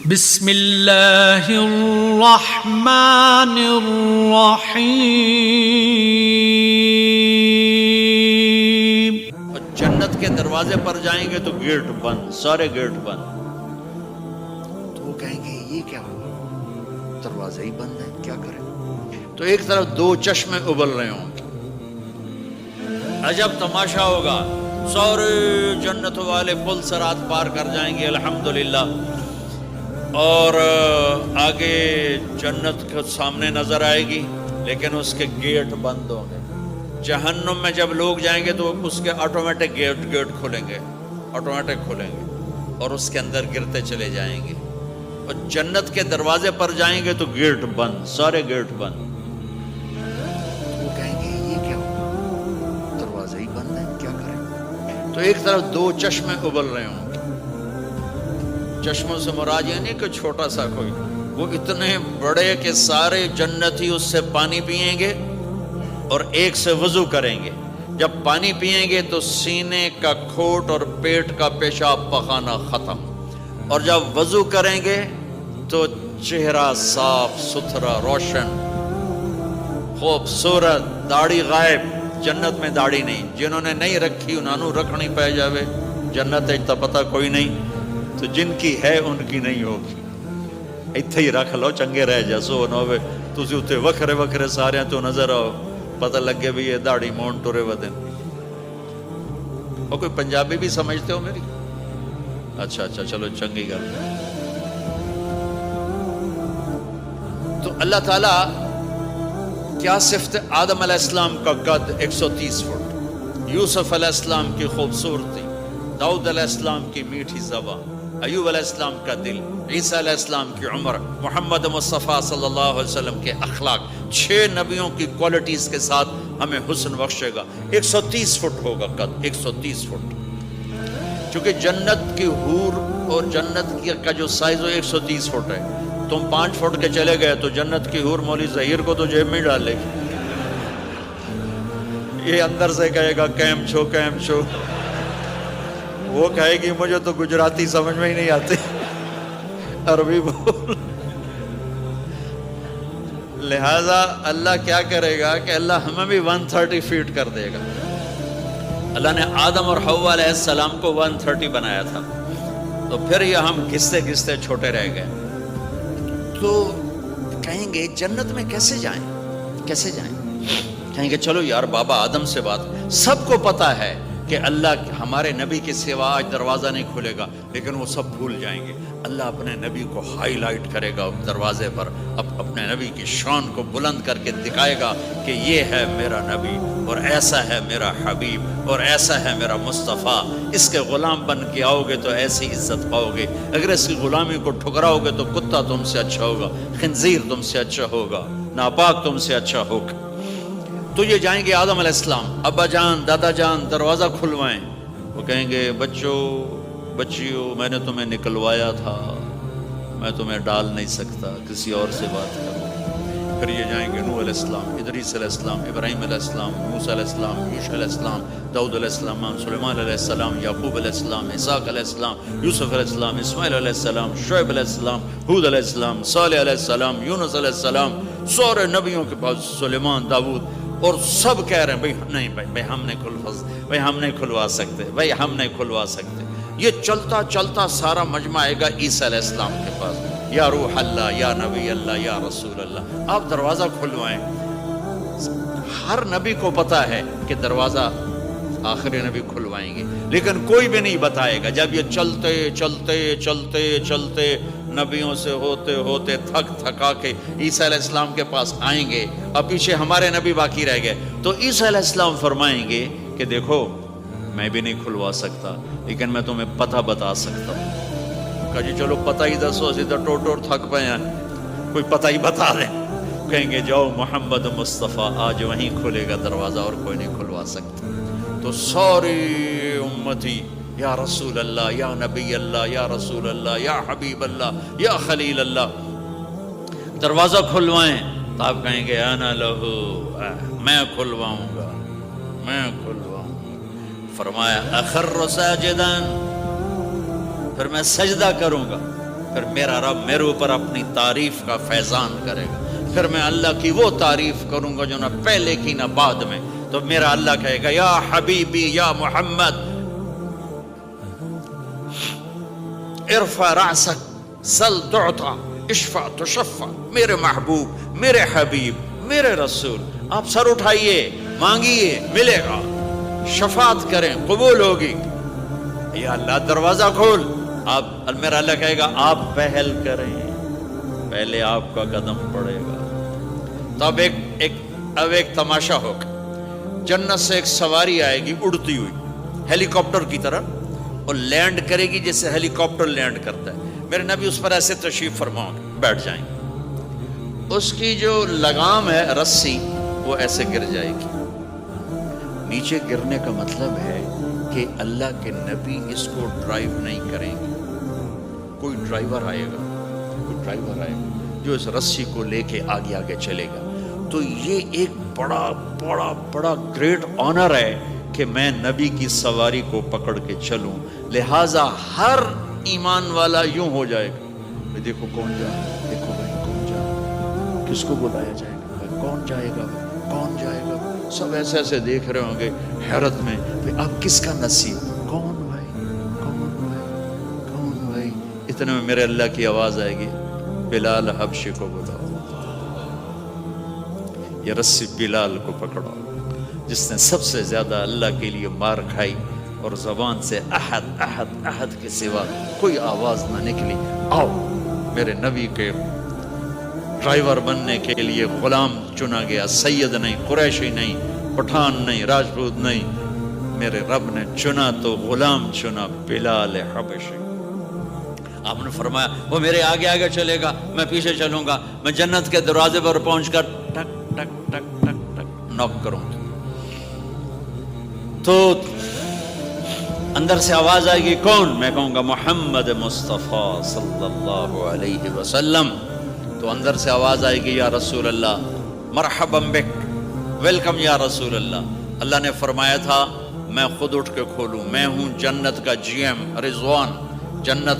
بسم اللہ الرحمن الرحیم۔ جنت کے دروازے پر جائیں گے تو گیٹ بند، سارے گیٹ بند۔ تو وہ کہیں گے یہ کیا ہوا، دروازے ہی بند ہیں، کیا کریں؟ تو ایک طرف دو چشمے ابل رہے ہوں گے، عجب تماشا ہوگا، سارے جنت والے پل صراط پار کر جائیں گے الحمدللہ، اور آگے جنت کے سامنے نظر آئے گی لیکن اس کے گیٹ بند ہوں گے۔ جہنم میں جب لوگ جائیں گے تو اس کے آٹومیٹک گیٹ کھولیں گے، آٹومیٹک کھولیں گے اور اس کے اندر گرتے چلے جائیں گے۔ اور جنت کے دروازے پر جائیں گے تو گیٹ بند، سارے گیٹ بند۔ وہ کہیں گے یہ کیا ہوا، دروازے ہی بند ہیں، کیا کریں؟ تو ایک طرف دو چشمے ابل رہے ہوں گے، چشموں سے مراد یہ نہیں کہ چھوٹا سا کوئی، وہ اتنے بڑے کہ سارے جنتی اس سے پانی پیئیں گے اور ایک سے وضو کریں گے۔ جب پانی پیئیں گے تو سینے کا کھوٹ اور پیٹ کا پیشاب پخانا ختم، اور جب وضو کریں گے تو چہرہ صاف ستھرا روشن خوبصورت، داڑھی غائب، جنت میں داڑھی نہیں، جنہوں نے نہیں رکھی انہوں نے رکھنی پہ جاوے، جنت تا پتہ کوئی نہیں، تو جن کی ہے ان کی نہیں ہوگی، اتھے ہی رکھ لو چنگے رہ جیسو نہ ہوئے تسی اتھے وکھرے وکھرے سارے تو نظر آؤ، پتہ لگے بھی یہ داڑھی مون ٹورے ودن۔ اور کوئی پنجابی بھی سمجھتے ہو میری؟ اچھا چلو چنگی گل۔ تو اللہ تعالیٰ کیا صفت آدم علیہ السلام کا قد 130 فٹ، یوسف علیہ السلام کی خوبصورتی، داؤد علیہ السلام کی میٹھی زبان، ایوب علیہ السلام کا دل، عیسیٰ علیہ السلام کی عمر، محمد مصطفیٰ صلی اللہ علیہ وسلم کے اخلاق، 6 نبیوں کی کوالٹیز کے ساتھ ہمیں حسن بخشے گا۔ 130 فٹ ہوگا قد، 130 فٹ، چونکہ جنت کی حور اور جنت کا جو سائز ہو 130 فٹ ہے۔ تم 5 فٹ کے چلے گئے تو جنت کی حور مولوی ظہیر کو تو جیب میں ڈال لے گی، یہ اندر سے کہے گا کیم چھو کیم چھو، وہ کہے گی مجھے تو گجراتی سمجھ میں ہی نہیں آتی، عربی بول۔ لہذا اللہ کیا کرے گا کہ اللہ ہمیں بھی 130 فیٹ کر دے گا۔ اللہ نے آدم اور حوا علیہ السلام کو 130 بنایا تھا، تو پھر یہ ہم گھستے گھستے چھوٹے رہ گئے۔ تو کہیں گے جنت میں کیسے جائیں، کیسے جائیں؟ کہیں گے چلو یار بابا آدم سے بات، سب کو پتا ہے کہ اللہ ہمارے نبی کے سوا آج دروازہ نہیں کھلے گا، لیکن وہ سب بھول جائیں گے۔ اللہ اپنے نبی کو ہائی لائٹ کرے گا دروازے پر، اپنے نبی کی شان کو بلند کر کے دکھائے گا کہ یہ ہے میرا نبی، اور ایسا ہے میرا حبیب، اور ایسا ہے میرا مصطفیٰ، اس کے غلام بن کے آؤ گے تو ایسی عزت پاؤ گے، اگر اس کی غلامی کو ٹھکراؤ گے تو کتا تم سے اچھا ہوگا، خنزیر تم سے اچھا ہوگا، ناپاک تم سے اچھا ہوگا۔ تو یہ جائیں گے آدم علیہ السلام، ابا جان دادا جان دروازہ کھلوائیں، وہ کہیں گے بچوں بچیوں میں نے تمہیں نکلوایا تھا، میں تمہیں ڈال نہیں سکتا، کسی اور سے بات کرو۔ پھر یہ جائیں گے نوح علیہ السلام، ادریس علیہ السلام، ابراہیم علیہ السلام، موسیٰ علیہ السلام، یوشع علیہ السلام، داؤد علیہ السلام، سلیمان علیہ السلام، یعقوب علیہ السلام، اسحاق علیہ السلام، یوسف علیہ السلام، اسماعیل علیہ السلام، شعیب علیہ السلام، ہود علیہ السلام، صالح علیہ السلام، یونس علیہ السلام، سارے نبیوں کے پاس، سلیمان، داؤد، اور سب کہہ رہے ہیں بھائی نہیں بھائی ہم نہیں کھلوا سکتے، بھائی ہم نہیں کھلوا سکتے۔ یہ چلتا چلتا سارا مجمع آئے گا عیسیٰ علیہ السلام کے پاس، یا روح اللہ، یا نبی اللہ، یا رسول اللہ، آپ دروازہ کھلوائیں۔ ہر نبی کو پتا ہے کہ دروازہ آخری نبی کھلوائیں گے، لیکن کوئی بھی نہیں بتائے گا۔ جب یہ چلتے چلتے چلتے چلتے نبیوں سے ہوتے ہوتے تھک تھکا کے عیسیٰ علیہ السلام کے پاس آئیں گے، اور پیچھے ہمارے نبی باقی رہ گئے، تو عیسیٰ علیہ السلام فرمائیں گے کہ دیکھو میں بھی نہیں کھلوا سکتا، لیکن میں تمہیں پتہ بتا سکتا ہوں۔ کہا جی چلو پتہ ہی دسو، اسی تو ٹوٹ تھک پے ہیں، کوئی پتہ ہی بتا دیں۔ کہیں گے جاؤ محمد مصطفیٰ، آج وہیں کھلے گا دروازہ اور کوئی نہیں کھلوا سکتا۔ تو ساری امتی یا رسول اللہ، یا نبی اللہ، یا رسول اللہ، یا حبیب اللہ، یا خلیل اللہ، دروازہ کھلوائیں۔ تو آپ کہیں گے انا لہو، میں کھلواؤں گا، میں کھلواؤں گا۔ فرمایا اخر ساجداً، پھر میں سجدہ کروں گا۔ پھر میرا رب میرے اوپر اپنی تعریف کا فیضان کرے گا، پھر میں اللہ کی وہ تعریف کروں گا جو نہ پہلے کی نہ بعد میں. تو میرا اللہ کہے گا یا حبیبی یا محمد ارفع رأسک سل تعطا اشفع تشفع. میرے محبوب، میرے حبیب، میرے رسول، آپ سر اٹھائیے، مانگیے، ملے گا، شفاعت کریں، قبول ہوگی. یا اللہ دروازہ کھول. آپ میرا اللہ کہے گا آپ پہل کریں، پہلے آپ کا قدم پڑے گا. تو اب ایک تماشا ہوگا. جنت سے ایک سواری آئے گی اڑتی ہوئی ہیلی کاپٹر کی طرح، اور لینڈ کرے گی جیسے ہیلی کاپٹر لینڈ کرتا ہے. میرے نبی اس پر ایسے تشریف فرماؤں گے، بیٹھ جائیں گے. اس کی جو لگام ہے رسی وہ ایسے گر جائے گی. نیچے گرنے کا مطلب ہے کہ اللہ کے نبی اس کو ڈرائیو نہیں کریں گے. کوئی ڈرائیور آئے گا جو اس رسی کو لے کے آگے آگے چلے گا. تو یہ ایک بڑا بڑا بڑا گریٹ آنر ہے کہ میں نبی کی سواری کو پکڑ کے چلوں. لہٰذا ہر ایمان والا یوں ہو جائے گا، دیکھو کون جا رہا ہے، دیکھو بھائی کون جا رہا ہے، کس کو بلایا جائے گا، بھائی کون جائے گا، کون جائے گا. سب ایسے ایسے دیکھ رہے ہوں گے حیرت میں، اب کس کا نصیب، کون بھائی، کون بھائی، کون بھائی. اتنے میں میرے اللہ کی آواز آئے گی بلال حبشی کو بلاؤ. یہ رسی بلال کو پکڑو جس نے سب سے زیادہ اللہ کے لیے مار کھائی اور زبان سے احد احد احد کے سوا کوئی آواز نہ نکلی. آؤ میرے نبی کے ڈرائیور بننے کے لیے غلام چنا گیا. سید نہیں، قریشی نہیں، پٹھان نہیں، راجپوت نہیں، میرے رب نے چنا تو غلام چنا، بلال حبشی. آپ نے فرمایا وہ میرے آگے آگے چلے گا، میں پیچھے چلوں گا. میں جنت کے دروازے پر پہنچ کر ٹک ٹک ٹک ٹک ٹک نوک کروں گا. تو اندر سے آواز آئے گی کون؟ میں کہوں گا محمد مصطفیٰ صلی اللہ علیہ وسلم. تو اندر سے آواز آئے گی یا رسول اللہ مرحبا بک، ویلکم یا رسول اللہ. اللہ نے فرمایا تھا میں خود اٹھ کے کھولوں. میں ہوں جنت کا جی ایم رضوان، جنت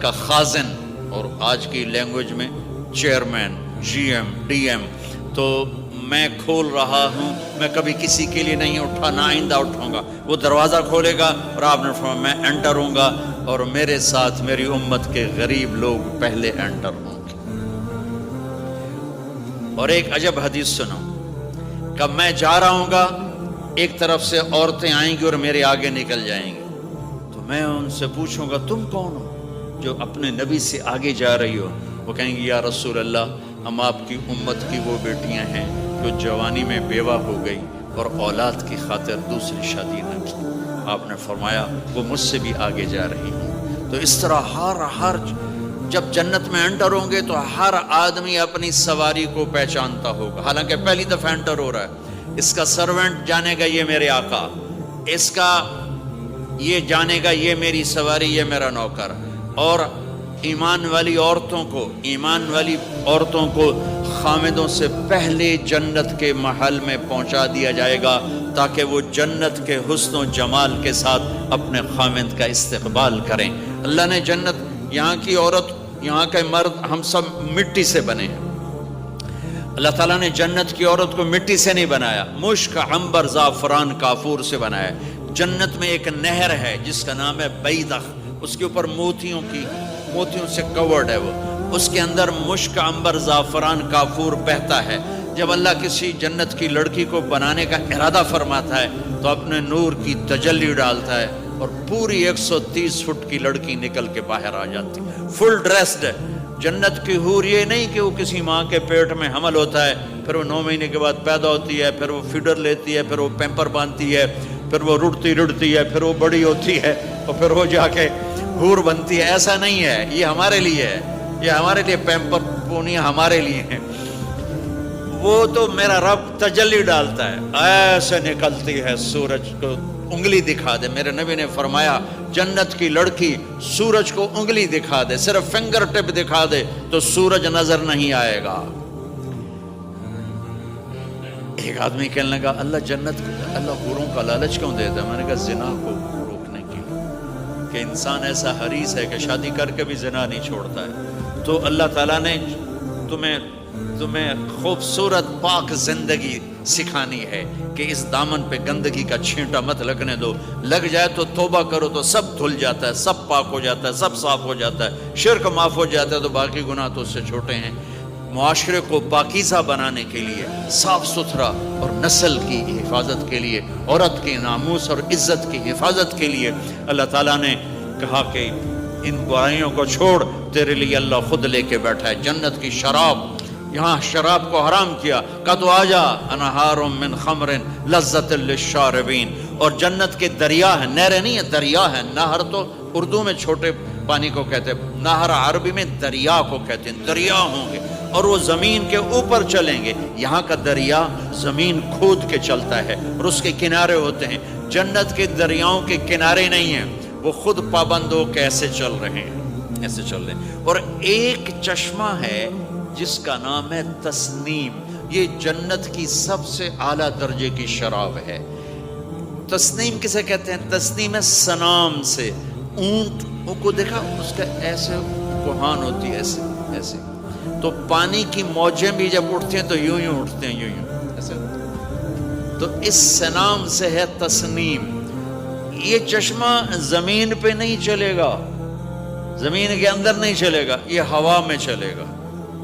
کا خازن، اور آج کی لینگویج میں chairman, G M, D M. تو میں کھول رہا ہوں، میں کبھی کسی کے لیے نہیں اٹھا، نہ آئندہ اٹھوں گا. وہ دروازہ کھولے گا اور آپ نے فرمایا میں انٹر ہوں گا، اور میرے ساتھ میری امت کے غریب لوگ پہلے انٹر ہوں گے. اور ایک عجب حدیث سنو کہ میں جا رہا ہوں گا، ایک طرف سے عورتیں آئیں گی اور میرے آگے نکل جائیں گی. تو میں ان سے پوچھوں گا تم کون ہو جو اپنے نبی سے آگے جا رہی ہو؟ وہ کہیں گی یا رسول اللہ ہم آپ کی امت کی وہ بیٹیاں ہیں جو جوانی میں بیوہ ہو گئی اور اولاد کی خاطر دوسری شادی نہ کی. آپ نے فرمایا وہ مجھ سے بھی آگے جا رہی ہیں. تو اس طرح ہر جب جنت میں انٹر ہوں گے تو ہر آدمی اپنی سواری کو پہچانتا ہوگا. حالانکہ پہلی دفعہ انٹر ہو رہا ہے. اس کا سرونٹ جانے گا یہ میرے آقا، اس کا یہ جانے گا یہ میری سواری، یہ میرا نوکر. اور ایمان والی عورتوں کو خامدوں سے پہلے جنت کے محل میں پہنچا دیا جائے گا تاکہ وہ جنت کے حسن و جمال کے ساتھ اپنے خامد کا استقبال کریں. اللہ نے جنت، یہاں کی عورت، یہاں کے مرد، ہم سب مٹی سے بنے ہیں. اللہ تعالیٰ نے جنت کی عورت کو مٹی سے نہیں بنایا، مشک، عنبر، زعفران، کافور سے بنایا. جنت میں ایک نہر ہے جس کا نام ہے بیدخ، اس کے اوپر موتیوں سے کورڈ ہے. وہ اس کے اندر مشک، عنبر، زعفران، کافور بہتا ہے. جب اللہ کسی جنت کی لڑکی کو بنانے کا ارادہ فرماتا ہے تو اپنے نور کی تجلی ڈالتا ہے اور پوری 130 فٹ کی لڑکی نکل کے باہر آ جاتی ہے، فل ڈریسڈ ہے. جنت کی حور یہ نہیں کہ وہ کسی ماں کے پیٹ میں حمل ہوتا ہے، پھر وہ 9 مہینے کے بعد پیدا ہوتی ہے، پھر وہ فیڈر لیتی ہے، پھر وہ پیمپر باندھتی ہے، پھر وہ رڑتی ہے، پھر وہ بڑی ہوتی ہے اور پھر وہ جا کے حور بنتی ہے. ایسا نہیں ہے، یہ ہمارے لیے ہے، یہ ہمارے لیے پیمپر پونی ہمارے لیے ہے. وہ تو میرا رب تجلی ڈالتا ہے، ایسے نکلتی ہے سورج کو انگلی دکھا دے. میرے نبی نے فرمایا جنت کی لڑکی سورج کو انگلی دکھا دے، صرف فنگر ٹپ دکھا دے تو سورج نظر نہیں آئے گا. ایک آدمی کہنے لگا اللہ حوروں کا لالچ کیوں دیتا ہے؟ میں نے کہا زنا کو روکنے کے لیے. کہ انسان ایسا حریص ہے کہ شادی کر کے بھی زنا نہیں چھوڑتا ہے، تو اللہ تعالیٰ نے تمہیں خوبصورت پاک زندگی سکھانی ہے کہ اس دامن پہ گندگی کا چھینٹا مت لگنے دو، لگ جائے تو توبہ کرو تو سب دھل جاتا ہے، سب پاک ہو جاتا ہے، سب صاف ہو جاتا ہے، شرک معاف ہو جاتا ہے، تو باقی گناہ تو اس سے چھوٹے ہیں۔ معاشرے کو پاکیزہ بنانے کے لیے، صاف ستھرا، اور نسل کی حفاظت کے لیے، عورت کی ناموس اور عزت کی حفاظت کے لیے اللہ تعالیٰ نے کہا کہ ان برائیوں کو چھوڑ، تیرے لیے اللہ خود لے کے بیٹھا ہے جنت کی شراب۔ یہاں شراب کو حرام کیا، کہا تو آجا انہار من خمر لذت للشاربین، اور جنت کے دریا ہیں، نہریں نہیں ہیں، دریا ہیں۔ نہر تو اردو میں چھوٹے پانی کو کہتے ہیں، نہر عربی میں دریا کو کہتے ہیں، دریا ہوں گے اور وہ زمین کے اوپر چلیں گے۔ یہاں کا دریا زمین کھود کے چلتا ہے اور اس کے کنارے ہوتے ہیں۔ جنت کے دریاؤں کے کنارے نہیں ہیں، وہ خود پابند ہو کے ایسے چل رہے ہیں، ایسے چل رہے ہیں۔ اور ایک چشمہ ہے جس کا نام ہے تسنیم، یہ جنت کی سب سے اعلیٰ درجے کی شراب ہے۔ تسنیم کسے کہتے ہیں؟ تسنیم ہے سنام سے، اونٹ کو دیکھا اس کا ایسے کوہان ہوتی ہے، ایسے ایسے، تو پانی کی موجیں بھی جب اٹھتی ہیں تو یوں یوں اٹھتے ہیں، یوں یوں ایسے، تو اس سنام سے ہے تسنیم۔ یہ چشمہ زمین پہ نہیں چلے گا، زمین کے اندر نہیں چلے گا، یہ ہوا میں چلے گا۔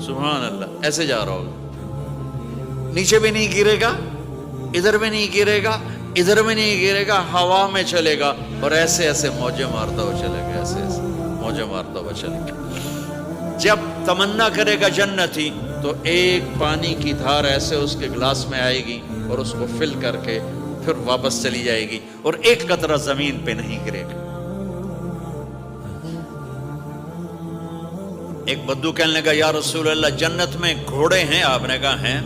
سبحان اللہ، ایسے جا رہا ہوگا، نیچے بھی نہیں گرے گا، ادھر بھی نہیں گرے گا، ادھر بھی نہیں گرے گا، ہوا میں چلے گا، اور ایسے ایسے موجیں مارتا ہوا چلے گا، ایسے ایسے موجیں مارتا ہوا چلے گا۔ جب تمنا کرے گا جنتی تو ایک پانی کی دھار ایسے اس کے گلاس میں آئے گی اور اس کو فل کر کے پھر واپس چلی جائے گی، اور ایک قطرہ زمین پہ نہیں گرے گا۔ ایک بدو کہنے لگا یا رسول اللہ جنت میں گھوڑے ہیں؟ آپ نے کہا ہیں،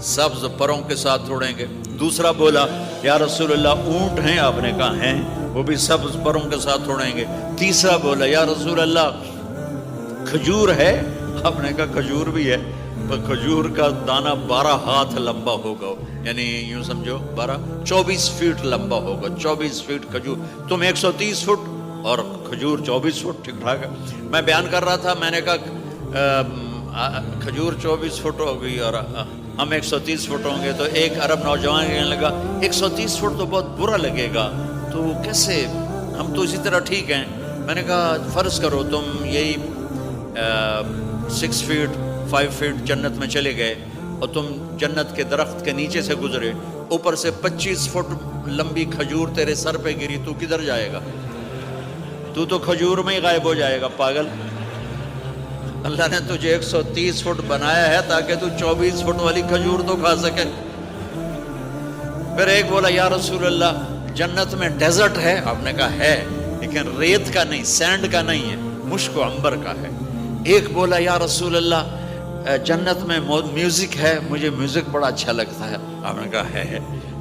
سبز پروں کے ساتھ اڑیں گے۔ دوسرا بولا یا رسول اللہ اونٹ ہیں؟ آپ نے کہا ہیں، وہ بھی سبز پروں کے ساتھ اڑیں گے۔ تیسرا بولا یا رسول اللہ کھجور ہے؟ آپ نے کہا کھجور بھی ہے، پر کھجور کا دانہ 12 ہاتھ لمبا ہوگا، یعنی یوں سمجھو 24 فٹ لمبا ہوگا، 24 فٹ کھجور، تم 130 فٹ اور کھجور 24 فٹ، ٹھیک ٹھاک ہے۔ میں بیان کر رہا تھا، میں نے کہا کھجور 24 فٹ ہوگی اور ہم 130 فٹ ہوں گے، تو ایک عرب نوجوان کہنے لگا 130 فٹ تو بہت برا لگے گا، تو کیسے، ہم تو اسی طرح ٹھیک ہیں۔ میں نے کہا فرض کرو تم یہی 6 فٹ 5 فٹ جنت میں چلے گئے اور تم جنت کے درخت کے نیچے سے گزرے، اوپر سے 25 فٹ لمبی کھجور تیرے سر پہ گری، تو کدھر جائے گا؟ تو کھجور میں ہی غائب ہو جائے گا، پاگل۔ اللہ نے تجھے 130 فٹ بنایا ہے تاکہ تو 24 فٹ والی کھجور تو کھا سکے۔ پھر ایک بولا یا رسول اللہ جنت میں ڈیزرٹ ہے؟ آپ نے کہا ہے، لیکن ریت کا نہیں، سینڈ کا نہیں ہے، مشک و عنبر کا ہے۔ ایک بولا یا رسول اللہ جنت میں میوزک ہے؟ مجھے میوزک بڑا اچھا لگتا ہے۔ آپ نے کہا ہے،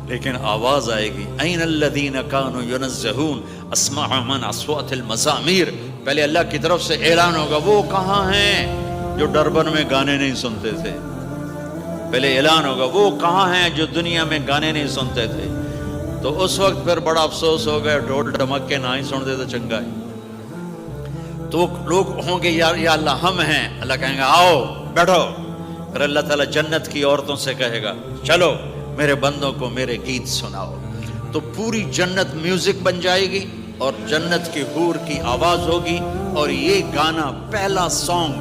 لیکن آواز آئے گی این الذین کانوا ینزہون اسمع من اصوات المزامیر، پہلے اللہ کی طرف سے اعلان ہوگا وہ کہاں ہیں جو ڈربن میں گانے نہیں سنتے تھے، پہلے اعلان ہوگا وہ کہاں ہیں جو دنیا میں گانے نہیں سنتے تھے، تو اس وقت پھر بڑا افسوس ہو گیا، ڈھول ڈھمک کے نہ ہی سن دے تو چنگا ہے۔ تو لوگ ہوں گے یا اللہ ہم ہیں، اللہ کہیں گا آؤ بیٹھو، پھر اللہ تعالیٰ جنت کی عورتوں سے کہے گا چلو میرے بندوں کو میرے گیت سناؤ، تو پوری جنت میوزک بن جائے گی اور جنت کی حور کی آواز ہوگی، اور یہ گانا پہلا سانگ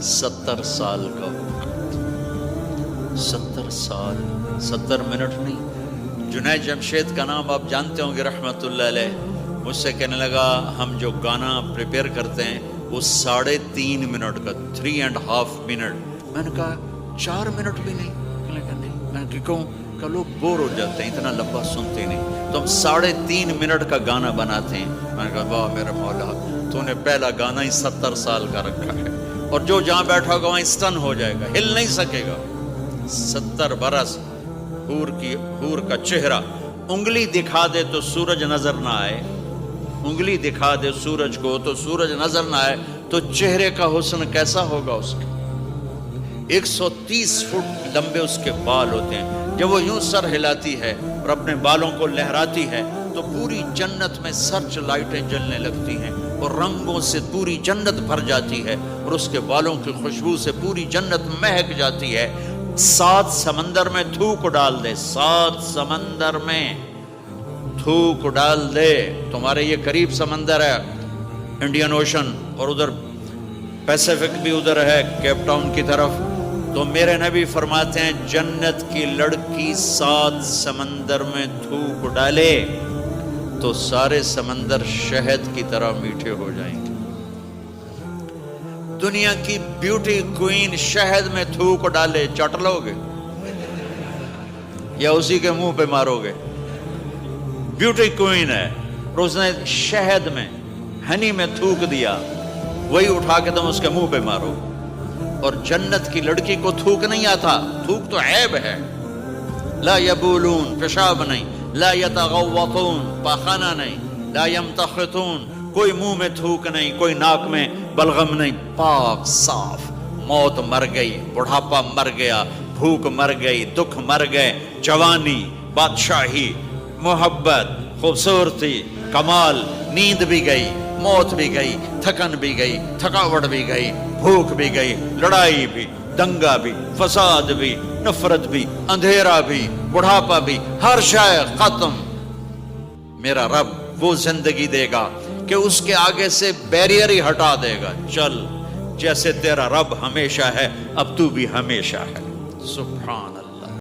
70 سال کا ہوگا، 70 سال، 70 منٹ نہیں۔ جنید جمشید کا نام آپ جانتے ہوں گے رحمت اللہ علیہ، مجھ سے کہنے لگا ہم جو گانا پریپیئر کرتے ہیں وہ 3.5 منٹ کا، 3.5 منٹ۔ میں نے کہا 4 منٹ بھی نہیں؟ میں نے کہوں کہ لوگ بور ہو جاتے ہیں، اتنا لمبا سنتے نہیں، تو ہم 3.5 منٹ کا گانا بناتے ہیں۔ میں نے کہا واہ میرے مولا، تو نے پہلا گانا ہی 70 سال کا رکھا ہے، اور جو جہاں بیٹھا ہوگا وہاں اسٹن ہو جائے گا، ہل نہیں سکے گا۔ 70 برس حور کا چہرہ، انگلی دکھا دے تو سورج نظر نہ آئے، انگلی دکھا دے سورج کو تو سورج نظر نہ آئے، تو چہرے کا حسن کیسا ہوگا اس کا؟ 130 فٹ لمبے اس کے بال ہوتے ہیں، جب وہ یوں سر ہلاتی ہے اور اپنے بالوں کو لہراتی ہے تو پوری جنت میں سرچ لائٹیں جلنے لگتی ہیں اور رنگوں سے پوری جنت بھر جاتی ہے اور اس کے بالوں کی خوشبو سے پوری جنت مہک جاتی ہے. 7 سمندر میں تھوک ڈال دے، 7 سمندر میں تھوک ڈال دے. تمہارے یہ قریب سمندر ہے انڈین اوشن، اور ادھر پیسیفک بھی ادھر ہے کیپ ٹاؤن کی طرف. تو میرے نبی فرماتے ہیں جنت کی لڑکی 7 سمندر میں تھوک ڈالے تو سارے سمندر شہد کی طرح میٹھے ہو جائیں گے. دنیا کی بیوٹی کوئین شہد میں تھوک ڈالے، چٹ لو گے یا اسی کے منہ پہ مارو گے؟ بیوٹی کوئین ہے اور اس نے شہد میں ہنی میں تھوک دیا، وہی اٹھا کے تم اس کے منہ پہ مارو. اور جنت کی لڑکی کو تھوک نہیں آتا، تھوک تو عیب ہے. لا یبولون، پیشاب نہیں، لا یتغوطون، پاخانہ نہیں، لا یمتخطون، کوئی منہ میں تھوک نہیں، کوئی ناک میں بلغم نہیں، پاک صاف. موت مر گئی، بڑھاپا مر گیا، بھوک مر گئی، دکھ مر گئے، جوانی، بادشاہی، محبت، خوبصورتی، کمال، نیند بھی گئی، موت بھی گئی، تھکن بھی گئی، تھکاوٹ بھی گئی، بھوک بھی گئی، لڑائی بھی، دنگا بھی، فساد بھی، نفرت بھی، اندھیرا بھی، بڑھاپا بھی، ہر شے ختم. میرا رب وہ زندگی دے گا کہ اس کے آگے سے بیریئر ہی ہٹا دے گا. چل جیسے تیرا رب ہمیشہ ہے اب تو بھی ہمیشہ ہے. سبحان